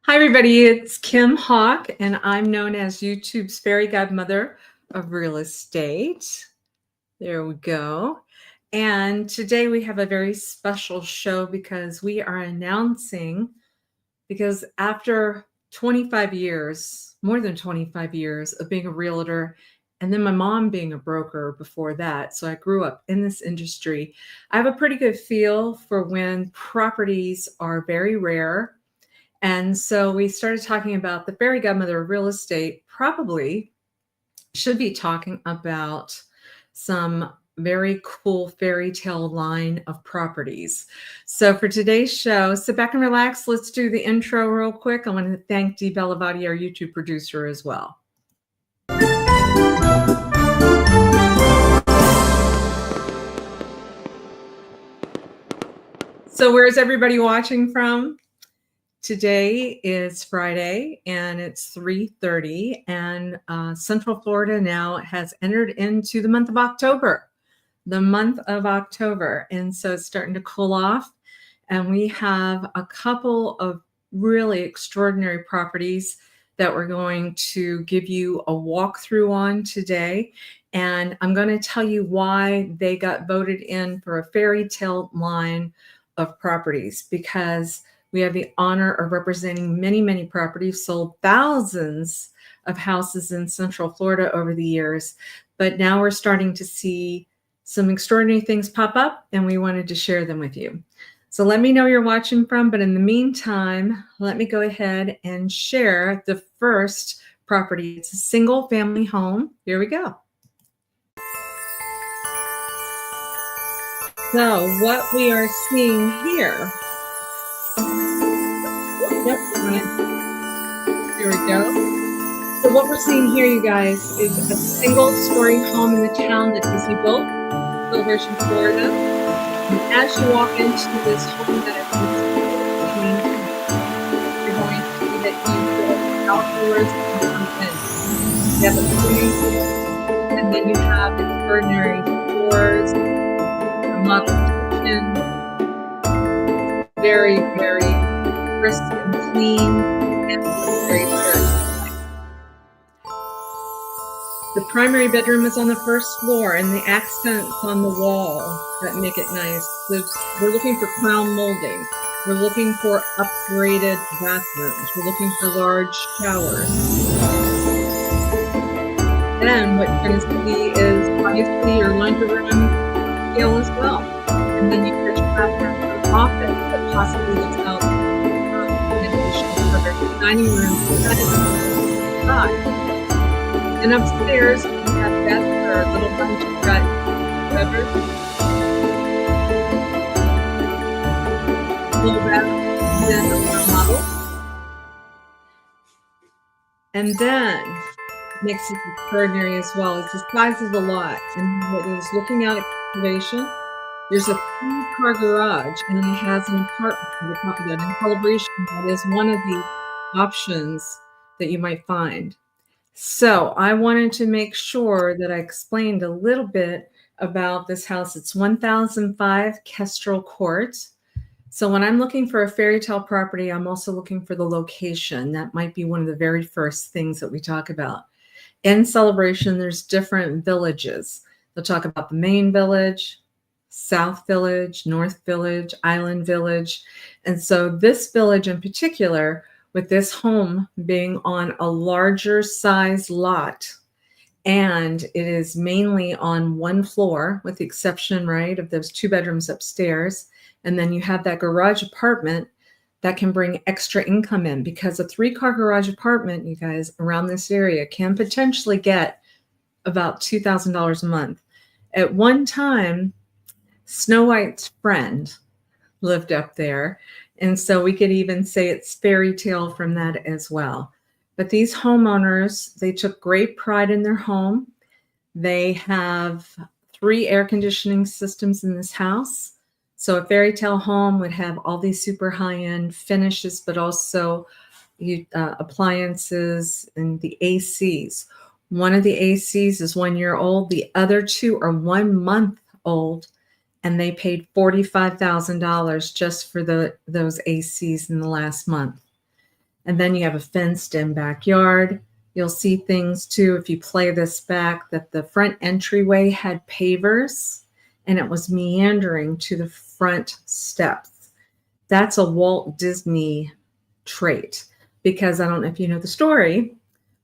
Hi, everybody. It's Kim Hawk, and I'm known as YouTube's fairy godmother of real estate. There we go. And today we have a very special show because we are announcing, because after 25 years, more than 25 years of being a realtor, and then my mom being a broker before that, so I grew up in this industry, I have a pretty good feel for when properties are very rare. And so we started talking about the fairy godmother of real estate probably should be talking about some very cool fairy tale line of properties. So for today's show, sit back and relax. Let's do the intro real quick. I want to thank Dee Bellavati, our YouTube producer, as well. So where's everybody watching from? Today is Friday and it's 3:30 and Central Florida now has entered into the month of October, And so it's starting to cool off. And we have a couple of really extraordinary properties that we're going to give you a walkthrough on today. And I'm going to tell you why they got voted in for a fairy tale line of properties, because we have the honor of representing many, many properties, sold thousands of houses in Central Florida over the years. But now we're starting to see some extraordinary things pop up, and we wanted to share them with you. So let me know you're watching from, but in the meantime, let me go ahead and share the first property. It's a single family home. Here we go. So what we are seeing here, here we go. So what we're seeing here, you guys, is a single-story home in the town that Disney built, Celebration, Florida. And as you walk into this home that is you're going to see that you go outdoors and come in. You have a swimming pool, and then you have extraordinary floors, a model kitchen, very, very crisp and clean, and very nice. The primary bedroom is on the first floor, and the accents on the wall that make it nice. We're looking for crown molding. We're looking for upgraded bathrooms. We're looking for large showers. Then what you're going to see is obviously your laundry room scale as well. And then you get your bathroom for an office that possibly looks out dining room side. And upstairs we have beds for a little bunch of bedrooms. Little bed, then a model. And then it makes it extraordinary as well. It's the size of the lot. And what is looking out at elevation, there's a 3-car garage, and it has an apartment on the top of that. In Celebration, that is one of the options that you might find. So I wanted to make sure that I explained a little bit about this house. It's 1005 Kestrel Court. So when I'm looking for a fairy tale property, I'm also looking for the location. That might be one of the very first things that we talk about. In Celebration, there's different villages. They'll talk about the main village, South Village, North Village, Island Village. And so this village in particular, with this home being on a larger size lot, and it is mainly on one floor, with the exception, right, of those 2 bedrooms upstairs. And then you have that garage apartment that can bring extra income in, because a 3-car garage apartment, you guys, around this area can potentially get about $2,000 a month. At one time, Snow White's friend lived up there. And so we could even say it's fairy tale from that as well. But these homeowners, they took great pride in their home. They have 3 air conditioning systems in this house. So a fairy tale home would have all these super high-end finishes, but also appliances and the ACs. One of the ACs is 1 year old. The other 2 are 1 month old. And they paid $45,000 just for those ACs in the last month. And then you have a fenced-in backyard. You'll see things too, if you play this back, that the front entryway had pavers and it was meandering to the front steps. That's a Walt Disney trait, because I don't know if you know the story,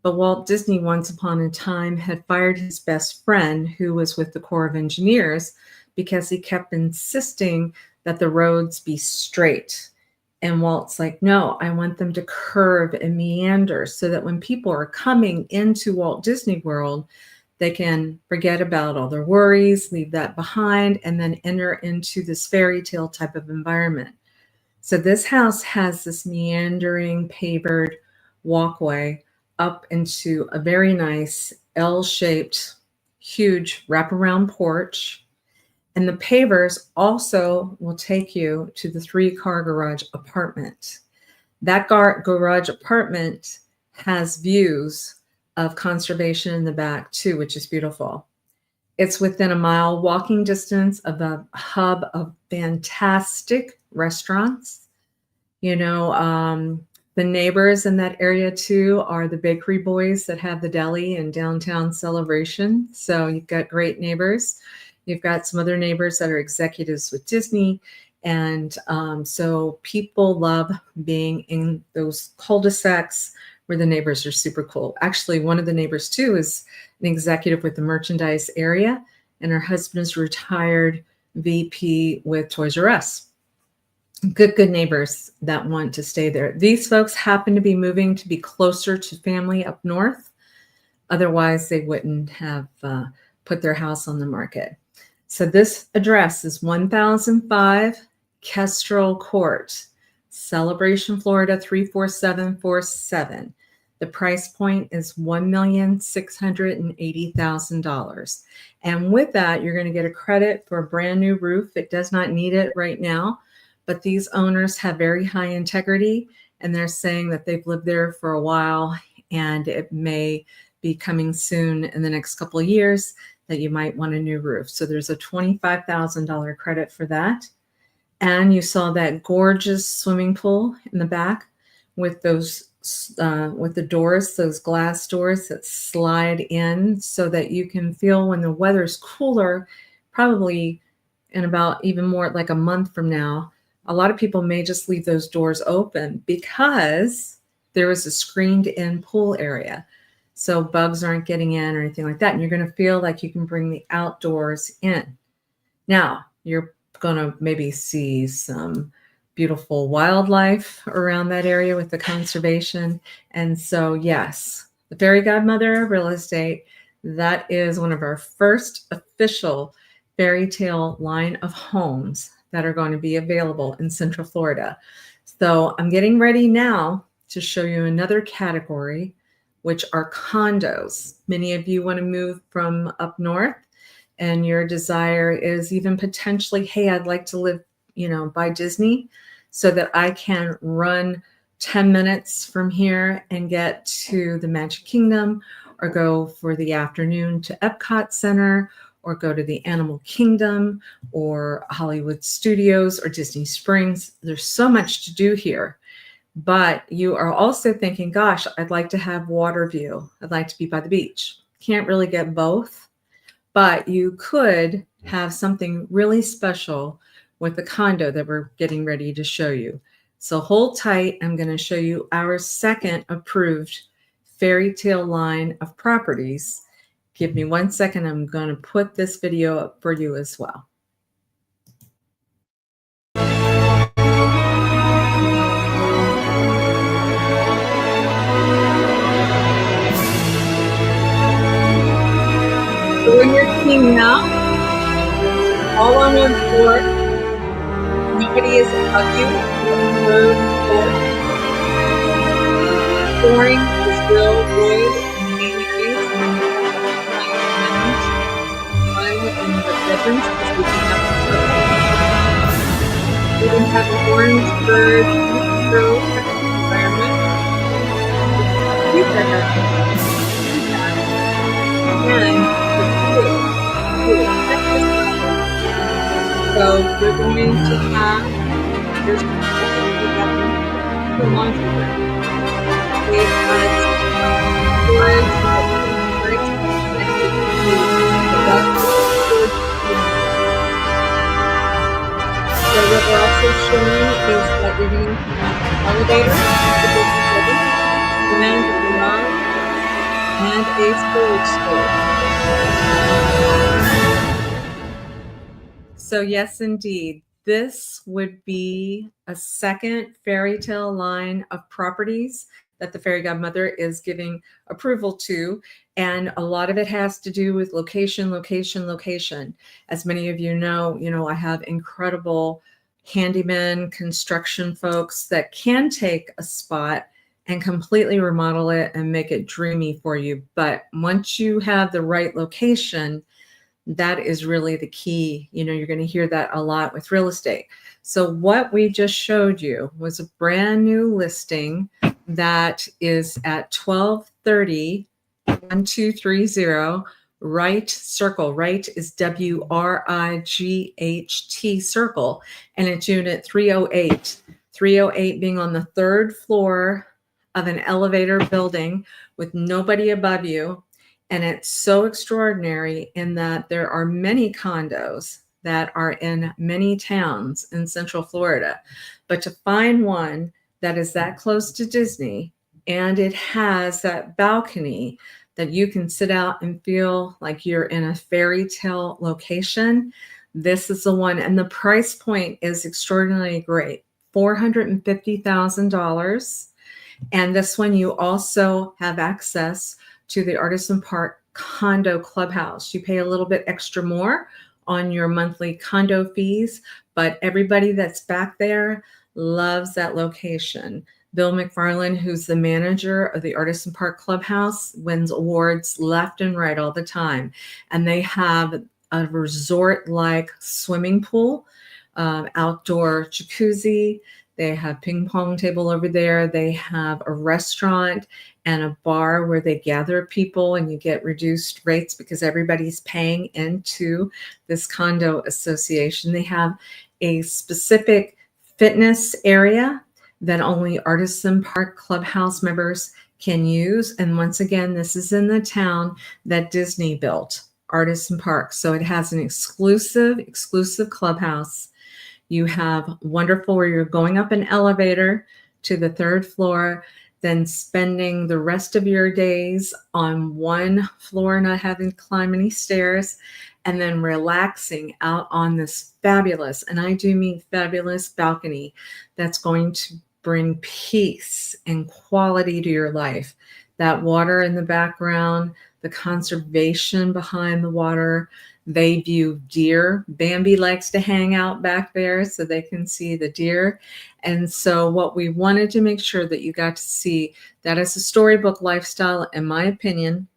but Walt Disney once upon a time had fired his best friend who was with the Corps of Engineers because he kept insisting that the roads be straight. And Walt's like, no, I want them to curve and meander so that when people are coming into Walt Disney World, they can forget about all their worries, leave that behind, and then enter into this fairy tale type of environment. So this house has this meandering pavered walkway up into a very nice L-shaped, huge wraparound porch. And the pavers also will take you to the 3-car garage apartment. That garage apartment has views of conservation in the back too, which is beautiful. It's within a mile walking distance of a hub of fantastic restaurants. You know, the neighbors in that area too are the bakery boys that have the deli in downtown Celebration. So you've got great neighbors. You've got some other neighbors that are executives with Disney. And so people love being in those cul-de-sacs where the neighbors are super cool. Actually, one of the neighbors too is an executive with the merchandise area, and her husband is retired VP with Toys R Us. Good neighbors that want to stay there. These folks happen to be moving to be closer to family up north. Otherwise, they wouldn't have put their house on the market. So this address is 1005 Kestrel Court, Celebration, Florida 34747. The price point is $1,680,000. And with that, you're going to get a credit for a brand new roof. It does not need it right now, but these owners have very high integrity, and they're saying that they've lived there for a while, and it may be coming soon in the next couple of years that you might want a new roof. So there's a $25,000 credit for that. And you saw that gorgeous swimming pool in the back with those with the doors, those glass doors that slide in so that you can feel when the weather's cooler, probably in about even more like a month from now, a lot of people may just leave those doors open because there is a screened in pool area. So bugs aren't getting in or anything like that. And you're going to feel like you can bring the outdoors in. Now, you're going to maybe see some beautiful wildlife around that area with the conservation. And so, yes, the fairy godmother of real estate, that is one of our first official fairy tale line of homes that are going to be available in Central Florida. So I'm getting ready now to show you another category, which are condos. Many of you want to move from up north, and your desire is even potentially, hey, I'd like to live, by Disney so that I can run 10 minutes from here and get to the Magic Kingdom, or go for the afternoon to Epcot Center, or go to the Animal Kingdom, or Hollywood Studios, or Disney Springs. There's so much to do here. But you are also thinking, gosh, I'd like to have water view. I'd like to be by the beach. Can't really get both, but you could have something really special with the condo that we're getting ready to show you. So hold tight. I'm going to show you our second approved fairy tale line of properties. Give me 1 second. I'm going to put this video up for you as well. So when you're seeing now, all on one floor, nobody is above you on the third floor. Flooring is real wood and mayonnaise. And in the bedrooms, because we can have we can have an orange bird grove environment. And so you're going to have your bedroom the laundry room. It has storage that can be very connected to the ductwork storage unit. So what we're also showing is that you're going to have an elevator to this building and a garage and a storage space. So yes, indeed, this would be a second fairy tale line of properties that the fairy godmother is giving approval to. And a lot of it has to do with location, location, location. As many of you know, I have incredible handyman construction folks that can take a spot and completely remodel it and make it dreamy for you. But once you have the right location, that is really the key. You're going to hear that a lot with real estate. So what we just showed you was a brand new listing that is at 1230 1230 Wright Circle. Wright is WRIGHT Circle, and it's unit 308. 308 being on the third floor of an elevator building with nobody above you. And it's so extraordinary in that there are many condos that are in many towns in Central Florida. But to find one that is that close to Disney and it has that balcony that you can sit out and feel like you're in a fairy tale location, this is the one. And the price point is extraordinarily great, $450,000. And this one, you also have access to the Artisan Park Condo Clubhouse. You pay a little bit extra more on your monthly condo fees, but everybody that's back there loves that location. Bill McFarland, who's the manager of the Artisan Park Clubhouse, wins awards left and right all the time. And they have a resort-like swimming pool, outdoor jacuzzi. They have ping pong table over there. They have a restaurant and a bar where they gather people, and you get reduced rates because everybody's paying into this condo association. They have a specific fitness area that only Artisan Park Clubhouse members can use. And once again, this is in the town that Disney built, Artisan Park. So it has an exclusive clubhouse. You have wonderful where you're going up an elevator to the third floor, then spending the rest of your days on one floor, not having to climb any stairs, and then relaxing out on this fabulous, and I do mean fabulous, balcony that's going to bring peace and quality to your life. That water in the background, the conservation behind the water. They view deer. Bambi likes to hang out back there so they can see the deer. And so what we wanted to make sure that you got to see, that is a storybook lifestyle, in my opinion.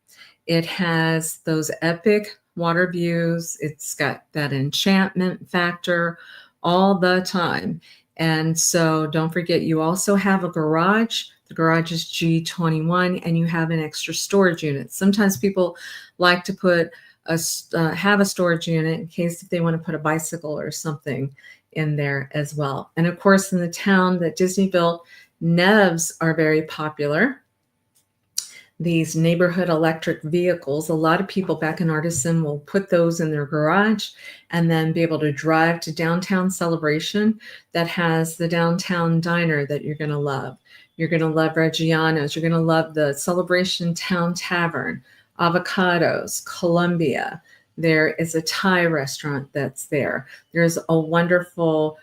It has those epic water views. It's got that enchantment factor all the time. And so don't forget, you also have a garage. The garage is G21, and you have an extra storage unit. Sometimes people like to put have a storage unit in case if they want to put a bicycle or something in there as well. And of course, in the town that Disney built, NEVs are very popular. These neighborhood electric vehicles, a lot of people back in Artisan will put those in their garage and then be able to drive to downtown Celebration that has the downtown diner that you're going to love. You're going to love Reggiano's. You're going to love the Celebration Town Tavern, Avocados, Columbia. There is a Thai restaurant that's there. There's a wonderful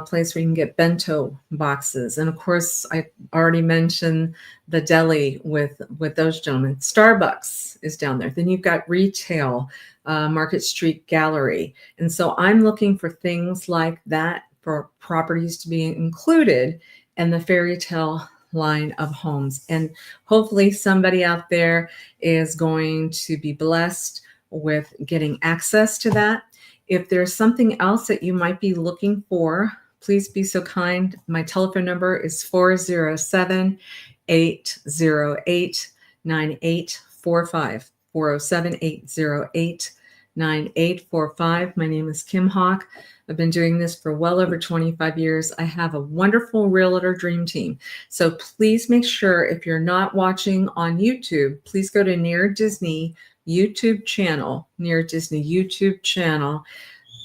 place where you can get bento boxes. And of course, I already mentioned the deli with those gentlemen. Starbucks is down there. Then you've got retail, Market Street Gallery. And so I'm looking for things like that for properties to be included in the fairy tale line of homes. And hopefully somebody out there is going to be blessed with getting access to that. If there's something else that you might be looking for, please be so kind. My telephone number is 407-808-9845. 407-808-9845. 9845. My name is Kim Hawk. I've been doing this for well over 25 years. I have a wonderful realtor dream team. So please make sure, if you're not watching on YouTube, please go to Near Disney YouTube channel,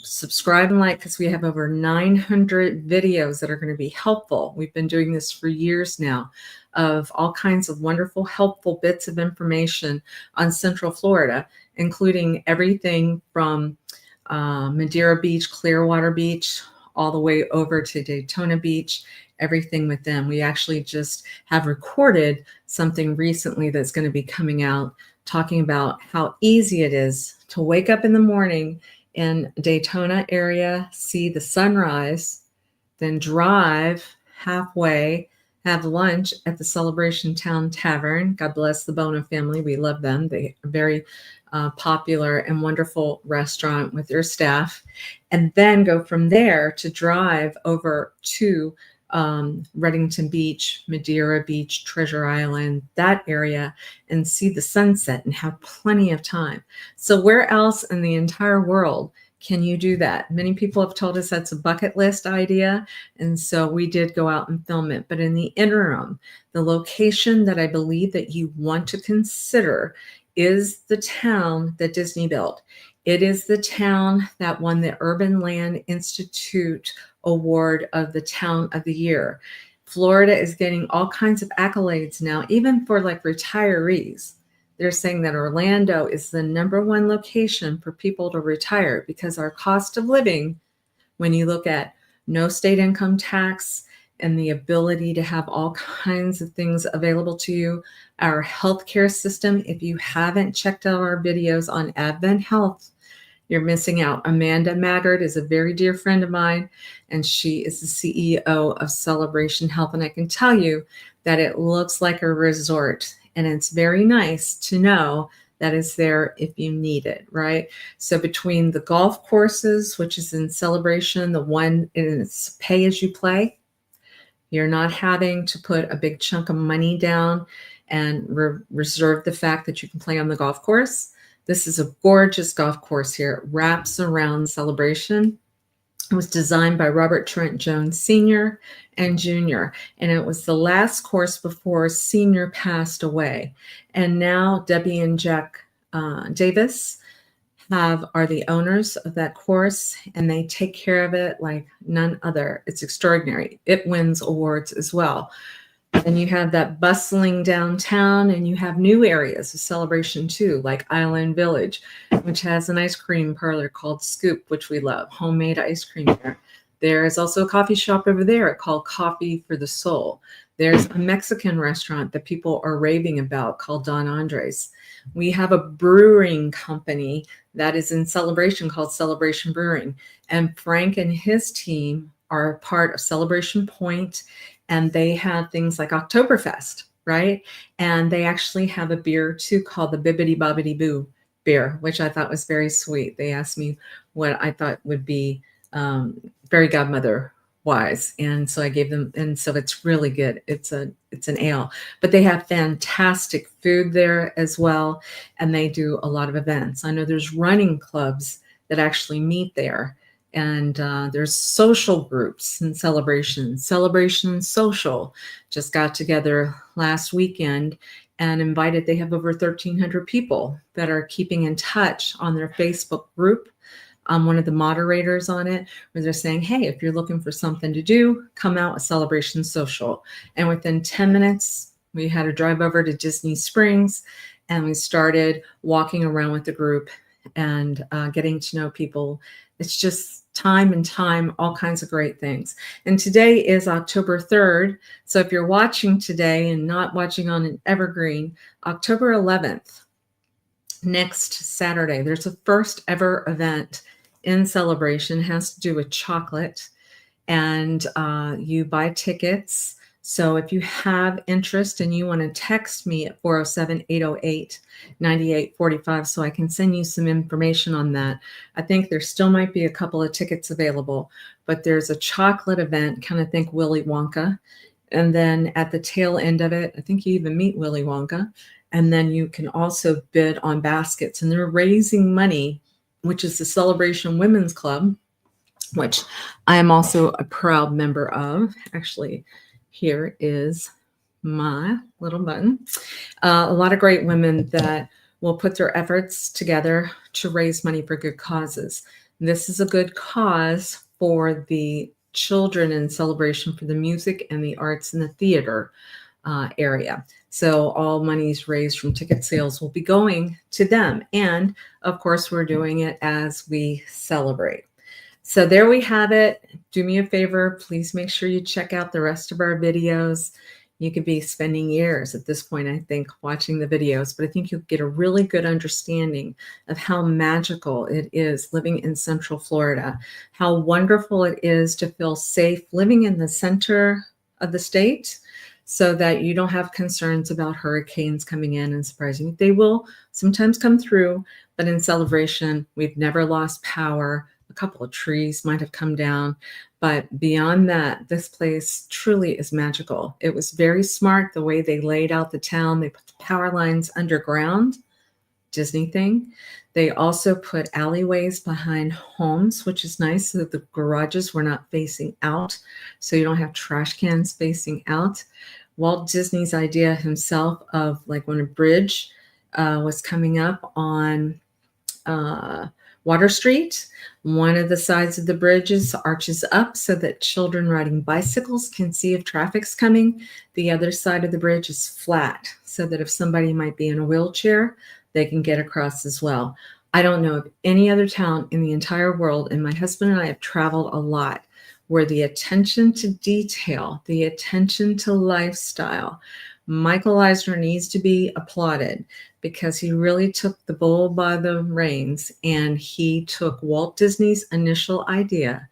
subscribe and like, because we have over 900 videos that are going to be helpful. We've been doing this for years now, of all kinds of wonderful, helpful bits of information on Central Florida, including everything from Madeira Beach, Clearwater Beach, all the way over to Daytona Beach, everything with them. We actually just have recorded something recently that's going to be coming out, talking about how easy it is to wake up in the morning in Daytona area, see the sunrise, then drive halfway, have lunch at the Celebration Town Tavern. God bless the Bona family. We love them. They are very popular and wonderful restaurant with their staff. And then go from there to drive over to Reddington Beach, Madeira Beach, Treasure Island, that area, and see the sunset and have plenty of time. So where else in the entire world can you do that? Many people have told us that's a bucket list idea, and so we did go out and film it. But in the interim, the location that I believe that you want to consider is the town that Disney built. It is the town that won the Urban Land Institute Award of the Town of the Year. Florida is getting all kinds of accolades now, even for like retirees. They're saying that Orlando is the #1 location for people to retire because our cost of living, when you look at no state income tax and the ability to have all kinds of things available to you, our healthcare system, if you haven't checked out our videos on Advent Health, you're missing out. Amanda Maggard is a very dear friend of mine, and she is the CEO of Celebration Health. And I can tell you that it looks like a resort, and it's very nice to know that it's there if you need it, right? So between the golf courses, which is in Celebration, the one is pay as you play, you're not having to put a big chunk of money down and reserve the fact that you can play on the golf course. This is a gorgeous golf course here. It wraps around Celebration. It was designed by Robert Trent Jones Sr. and Jr., and it was the last course before Sr. passed away. And now Debbie and Jack Davis are the owners of that course, and they take care of it like none other. It's extraordinary. It wins awards as well. And you have that bustling downtown, and you have new areas of Celebration too, like Island Village, which has an ice cream parlor called Scoop, which we love, homemade ice cream there. There is also a coffee shop over there called Coffee for the Soul. There's a Mexican restaurant that people are raving about called Don Andres. We have a brewing company that is in Celebration called Celebration Brewing. And Frank and his team are part of Celebration Point, and they have things like Oktoberfest, right? And they actually have a beer too called the Bibbidi Bobbidi Boo beer, which I thought was very sweet. They asked me what I thought would be fairy godmother wise, and so I gave them, and so it's really good. It's an ale, but they have fantastic food there as well, and they do a lot of events. I know there's running clubs that actually meet there. And there's social groups and celebrations. Celebration Social just got together last weekend and invited, they have over 1,300 people that are keeping in touch on their Facebook group. I'm one of the moderators on it, where they're saying, hey, if you're looking for something to do, come out with Celebration Social. And within 10 minutes, we had a drive over to Disney Springs, and we started walking around with the group and getting to know people. It's just time and time, all kinds of great things. And today is October 3rd. So if you're watching today and not watching on an evergreen, October 11th, next Saturday, there's a first ever event in Celebration. It has to do with chocolate, and you buy tickets. So if you have interest and you want to text me at 407-808-9845 so I can send you some information on that. I think there still might be a couple of tickets available, but there's a chocolate event, kind of think Willy Wonka. And then at the tail end of it, I think you even meet Willy Wonka. And then you can also bid on baskets, and they're raising money which is the Celebration Women's Club, which I am also a proud member of. Actually, here is my little button. A lot of great women that will put their efforts together to raise money for good causes. This is a good cause for the children in Celebration for the music and the arts and the theater area. So all monies raised from ticket sales will be going to them. And of course, we're doing it as we celebrate. So there we have it. Do me a favor, please make sure you check out the rest of our videos. You could be spending years at this point, I think, watching the videos, but I think you'll get a really good understanding of how magical it is living in Central Florida, how wonderful it is to feel safe living in the center of the state so that you don't have concerns about hurricanes coming in and surprising you. They will sometimes come through, but in Celebration, we've never lost power. A couple of trees might have come down, but beyond that, this place truly is magical. It was very smart the way they laid out the town. They put the power lines underground, Disney thing. They also put alleyways behind homes, which is nice, so that the garages were not facing out, so you don't have trash cans facing out. Walt Disney's idea himself of, like, when a bridge was coming up on Water Street, one of the sides of the bridges arches up so that children riding bicycles can see if traffic's coming. The other side of the bridge is flat so that if somebody might be in a wheelchair, they can get across as well. I don't know of any other town in the entire world, and my husband and I have traveled a lot, where the attention to detail, the attention to lifestyle, Michael Eisner needs to be applauded because he really took the bull by the reins, and he took Walt Disney's initial idea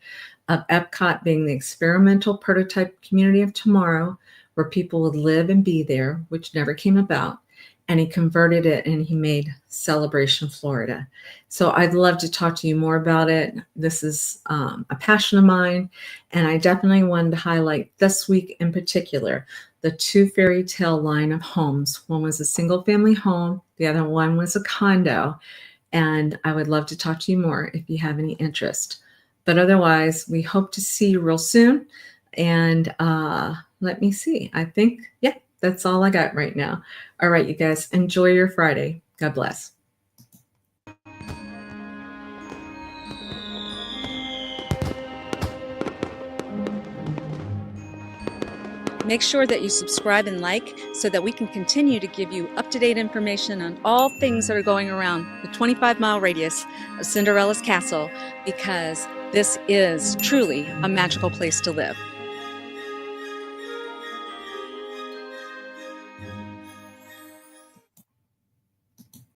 of Epcot being the experimental prototype community of tomorrow where people would live and be there, which never came about, and he converted it and he made Celebration Florida. So I'd love to talk to you more about it. This is a passion of mine, and I definitely wanted to highlight this week in particular the two fairy tale line of homes. One was a single family home, the other one was a condo, and I would love to talk to you more if you have any interest. But otherwise, we hope to see you real soon, and let me see. I think, yeah, that's all I got right now. All right, you guys, enjoy your Friday. God bless. Make sure that you subscribe and like so that we can continue to give you up-to-date information on all things that are going around the 25-mile radius of Cinderella's castle, because this is truly a magical place to live.